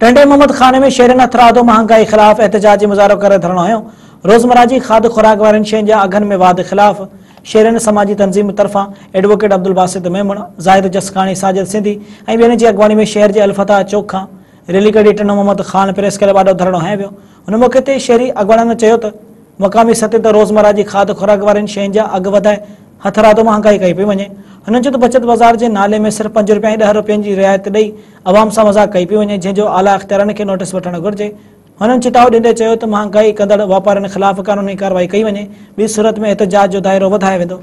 टंडे मोहम्मद खाने में शेरन हथरादो महंगाई खिलाफ एहतजाजी मुजाहरो करे धरणो हयो। रोजमर्रा जी खाद खुराक वारन शयुनि जा अघनि में वाध खिलाफ शेरन समाजी तंजीम तरफां एडवोकेट अब्दुल बासित मेमण, ज़ाहिद जसकानी, साजिद सिंधी ऐं ॿियनि जी अॻवानी में शहर जे अलफता चौक खां रैली कढी टंडो मोहम्मद खान प्रेस करे ॾाढो धरणो हंयो वियो। हुन मौक़े ते शहरी अॻवाननि चयो त मक़ामी सतह ते रोज़मर्रा जी खाद खुराक वारनि शयुनि जा अघ वधाए हथरादो महंगाई कई पई वञे। हुननि चयो त बचत बाज़ार जे नाले में सिर्फ़ 5 रुपया ऐं 10 रुपयनि जी रियायत ॾेई अवाम सां मज़ाक़ कई पई वञे, जंहिंजो आला इख़्तियारनि खे नोटिस वठणु घुरिजे। हुननि चिताव ॾींदे चयो त महंगाई कंदड़ वापारियुनि ख़िलाफ़ कानूनी कार्रवाई कई वञे, ॿी सूरत में एहतजाज जो दायरो वधायो वेंदो।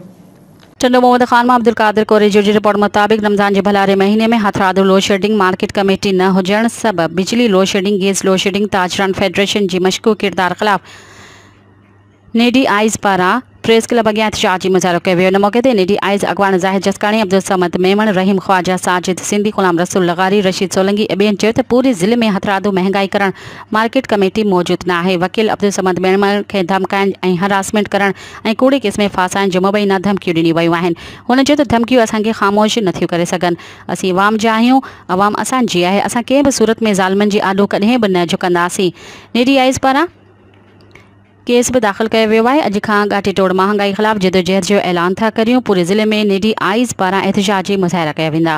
टंडो मोहम्मद खान में अब्दुल कादिर कोरेजो जी रिपोर्ट मुताबिक रमज़ान के भलारे महीने में हथरादो लोड शेडिंग, मार्केट कमेटी न हुजण सबब बिजली load shedding, gas load shedding, ताजरान फेडरेशन की मशकूक किरदार खिलाफ नेडी आइज़ पारा प्रेस क्लब अॻियां एहतजाजी मुजाहरो कयो वियो। इन मौके ते नेडी आइज़ अॻवान ज़ाहिद जसकानी, अब्दुल समद मेमण, रहीम ख्वाजा, साजिद सिंधी, गुलाम रसूल लगारी, रशीद सोलंगी ऐं ॿियनि चयो त पूरे ज़िले में हथरादो महंगाई करण मार्केट कमेटी मौजूद न आहे। वकील अब्दुल समद मेमण खे धमकाइण ऐं हरासमेंट करण ऐं कूड़े केस में फासाइण जो मुबैना धमकियूं ॾिनी वयूं आहिनि। हुन चयो त धमकियूं असांखे ख़ामोश नथियूं करे सघनि। असीं अवाम जा आहियूं, अवाम असांजी आहे, असां कंहिं बि सूरत में ज़ालिमनि जी आॾो कॾहिं बि न झुकंदासीं। नेडी आइज़ पारां केस भी दाख़िल किया वियो आहे। अॼु खां ॻाटी टोड़ महंगाई खिलाफ जदोजहद जो ऐलान था करियूं। पूरे ज़िले में नेडी आइज़ पारां एहतजाजी मुज़ाहिरा कया वेंदा।